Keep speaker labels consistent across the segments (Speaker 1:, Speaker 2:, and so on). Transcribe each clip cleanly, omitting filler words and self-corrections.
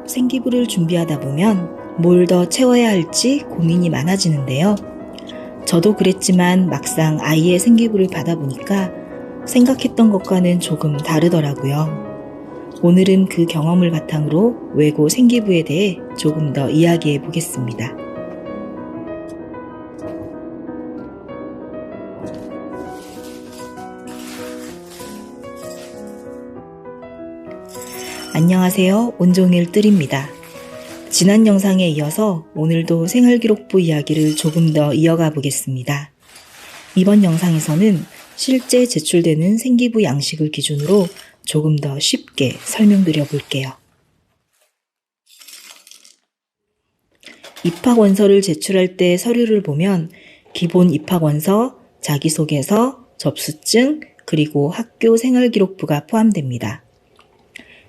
Speaker 1: 생기부를 준비하다 보면 뭘 더 채워야 할지 고민이 많아지는데요. 저도 그랬지만 막상 아이의 생기부를 받아보니까 생각했던 것과는 조금 다르더라고요. 오늘은 그 경험을 바탕으로 외고 생기부에 대해 조금 더 이야기해 보겠습니다. 안녕하세요. 온종일 뜰입니다. 지난 영상에 이어서 오늘도 생활기록부 이야기를 조금 더 이어가 보겠습니다. 이번 영상에서는 실제 제출되는 생기부 양식을 기준으로 조금 더 쉽게 설명드려 볼게요. 입학원서를 제출할 때 서류를 보면 기본 입학원서, 자기소개서, 접수증, 그리고 학교 생활기록부가 포함됩니다.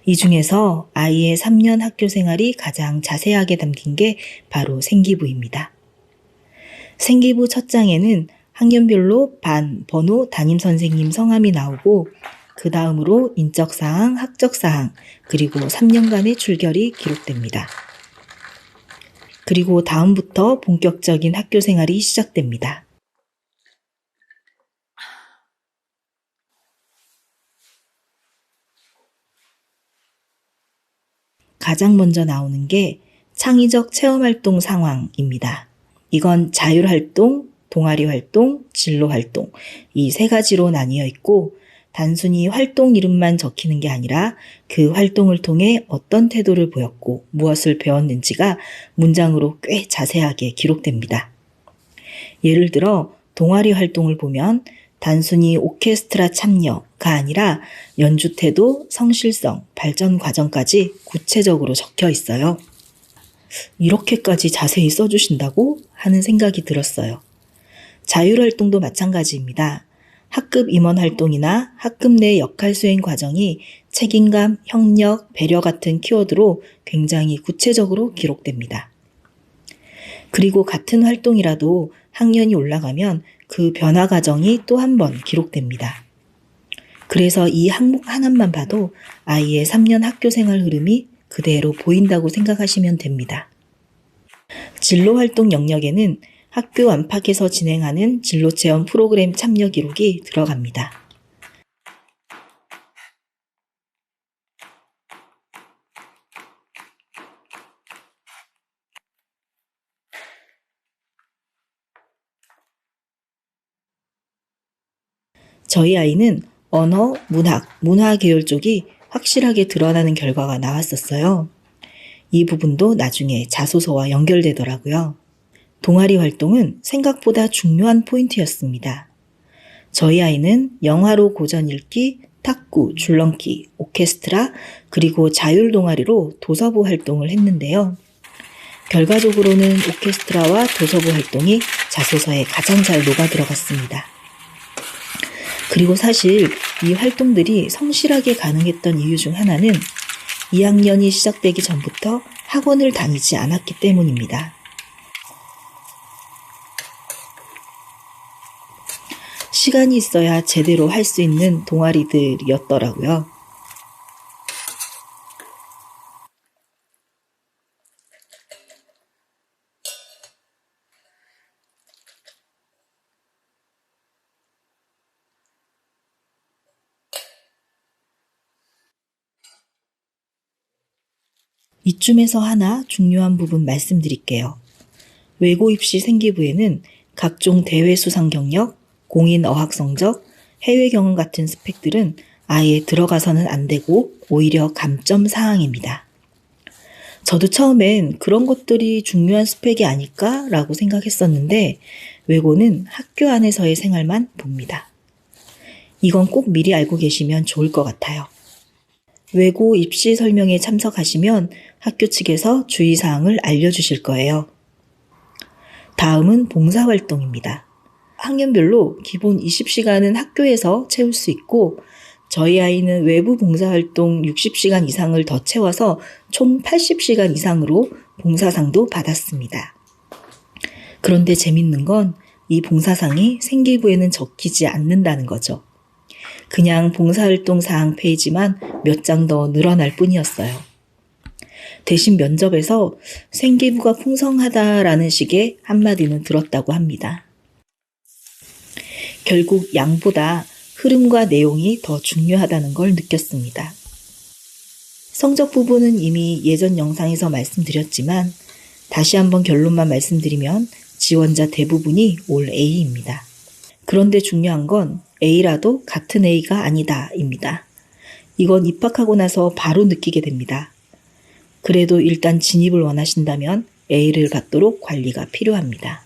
Speaker 1: 이 중에서 아이의 3년 학교 생활이 가장 자세하게 담긴 게 바로 생기부입니다. 생기부 첫 장에는 학년별로 반, 번호, 담임선생님 성함이 나오고 그 다음으로 인적사항, 학적사항, 그리고 3년간의 출결이 기록됩니다. 그리고 다음부터 본격적인 학교 생활이 시작됩니다. 가장 먼저 나오는 게 창의적 체험활동 상황입니다. 이건 자율활동, 동아리활동, 진로활동 이 세 가지로 나뉘어 있고 단순히 활동 이름만 적히는 게 아니라 그 활동을 통해 어떤 태도를 보였고 무엇을 배웠는지가 문장으로 꽤 자세하게 기록됩니다. 예를 들어 동아리 활동을 보면 단순히 오케스트라 참여가 아니라 연주 태도, 성실성, 발전 과정까지 구체적으로 적혀 있어요. 이렇게까지 자세히 써주신다고 하는 생각이 들었어요. 자율활동도 마찬가지입니다. 학급 임원 활동이나 학급 내 역할 수행 과정이 책임감, 협력, 배려 같은 키워드로 굉장히 구체적으로 기록됩니다. 그리고 같은 활동이라도 학년이 올라가면 그 변화 과정이 또 한 번 기록됩니다. 그래서 이 항목 하나만 봐도 아이의 3년 학교 생활 흐름이 그대로 보인다고 생각하시면 됩니다. 진로활동 영역에는 학교 안팎에서 진행하는 진로체험 프로그램 참여 기록이 들어갑니다. 저희 아이는 언어, 문학, 문화 계열 쪽이 확실하게 드러나는 결과가 나왔었어요. 이 부분도 나중에 자소서와 연결되더라고요. 동아리 활동은 생각보다 중요한 포인트였습니다. 저희 아이는 영화로 고전 읽기, 탁구, 줄넘기, 오케스트라, 그리고 자율 동아리로 도서부 활동을 했는데요. 결과적으로는 오케스트라와 도서부 활동이 자소서에 가장 잘 녹아 들어갔습니다. 그리고 사실 이 활동들이 성실하게 가능했던 이유 중 하나는 2학년이 시작되기 전부터 학원을 다니지 않았기 때문입니다. 시간이 있어야 제대로 할 수 있는 동아리들이었더라고요. 이쯤에서 하나 중요한 부분 말씀드릴게요. 외고 입시 생기부에는 각종 대회 수상 경력, 공인 어학 성적, 해외 경험 같은 스펙들은 아예 들어가서는 안 되고 오히려 감점 사항입니다. 저도 처음엔 그런 것들이 중요한 스펙이 아닐까라고 생각했었는데 외고는 학교 안에서의 생활만 봅니다. 이건 꼭 미리 알고 계시면 좋을 것 같아요. 외고 입시 설명에 참석하시면 학교 측에서 주의사항을 알려주실 거예요. 다음은 봉사활동입니다. 학년별로 기본 20시간은 학교에서 채울 수 있고 저희 아이는 외부 봉사활동 60시간 이상을 더 채워서 총 80시간 이상으로 봉사상도 받았습니다. 그런데 재밌는 건 이 봉사상이 생기부에는 적히지 않는다는 거죠. 그냥 봉사활동 사항 페이지만 몇 장 더 늘어날 뿐이었어요. 대신 면접에서 생기부가 풍성하다라는 식의 한마디는 들었다고 합니다. 결국 양보다 흐름과 내용이 더 중요하다는 걸 느꼈습니다. 성적 부분은 이미 예전 영상에서 말씀드렸지만 다시 한번 결론만 말씀드리면 지원자 대부분이 올 A입니다. 그런데 중요한 건 A라도 같은 A가 아니다입니다. 이건 입학하고 나서 바로 느끼게 됩니다. 그래도 일단 진입을 원하신다면 A를 받도록 관리가 필요합니다.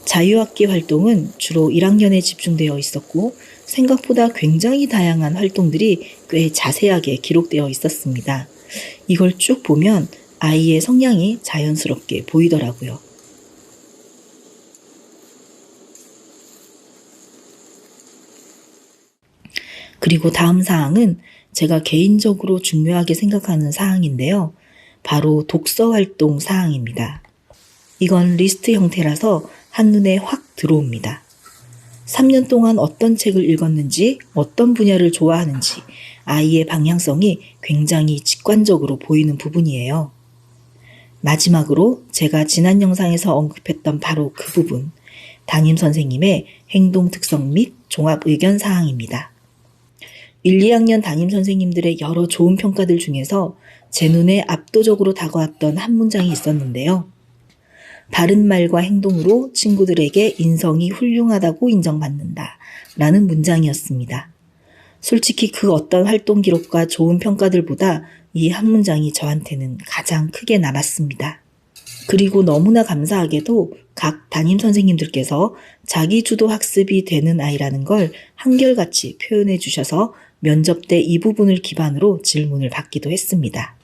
Speaker 1: 자유학기 활동은 주로 1학년에 집중되어 있었고 생각보다 굉장히 다양한 활동들이 꽤 자세하게 기록되어 있었습니다. 이걸 쭉 보면 아이의 성향이 자연스럽게 보이더라고요. 그리고 다음 사항은 제가 개인적으로 중요하게 생각하는 사항인데요. 바로 독서 활동 사항입니다. 이건 리스트 형태라서 한눈에 확 들어옵니다. 3년 동안 어떤 책을 읽었는지, 어떤 분야를 좋아하는지 아이의 방향성이 굉장히 직관적으로 보이는 부분이에요. 마지막으로 제가 지난 영상에서 언급했던 바로 그 부분, 담임 선생님의 행동 특성 및 종합 의견 사항입니다. 1, 2학년 담임 선생님들의 여러 좋은 평가들 중에서 제 눈에 압도적으로 다가왔던 한 문장이 있었는데요. 바른 말과 행동으로 친구들에게 인성이 훌륭하다고 인정받는다 라는 문장이었습니다. 솔직히 그 어떤 활동 기록과 좋은 평가들보다 이 한 문장이 저한테는 가장 크게 남았습니다. 그리고 너무나 감사하게도 각 담임 선생님들께서 자기 주도 학습이 되는 아이라는 걸 한결같이 표현해 주셔서 면접 때 이 부분을 기반으로 질문을 받기도 했습니다.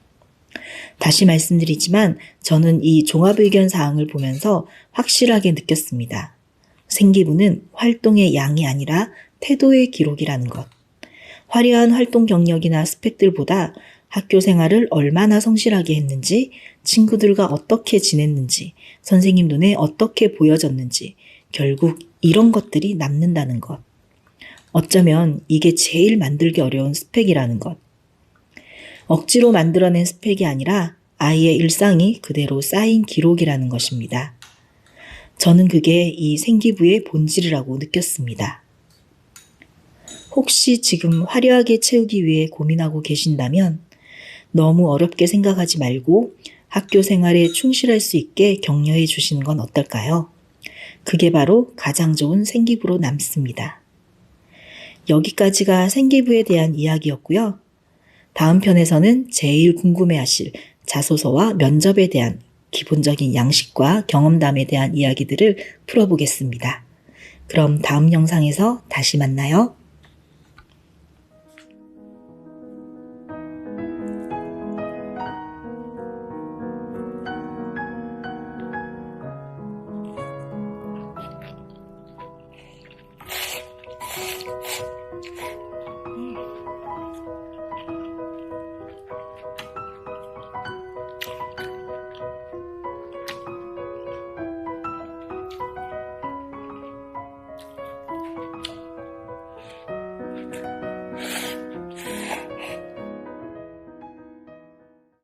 Speaker 1: 다시 말씀드리지만 저는 이 종합의견 사항을 보면서 확실하게 느꼈습니다. 생기부는 활동의 양이 아니라 태도의 기록이라는 것. 화려한 활동 경력이나 스펙들보다 학교 생활을 얼마나 성실하게 했는지, 친구들과 어떻게 지냈는지, 선생님 눈에 어떻게 보여졌는지, 결국 이런 것들이 남는다는 것. 어쩌면 이게 제일 만들기 어려운 스펙이라는 것. 억지로 만들어낸 스펙이 아니라 아이의 일상이 그대로 쌓인 기록이라는 것입니다. 저는 그게 이 생기부의 본질이라고 느꼈습니다. 혹시 지금 화려하게 채우기 위해 고민하고 계신다면 너무 어렵게 생각하지 말고 학교 생활에 충실할 수 있게 격려해 주시는 건 어떨까요? 그게 바로 가장 좋은 생기부로 남습니다. 여기까지가 생기부에 대한 이야기였고요. 다음 편에서는 제일 궁금해하실 자소서와 면접에 대한 기본적인 양식과 경험담에 대한 이야기들을 풀어보겠습니다. 그럼 다음 영상에서 다시 만나요.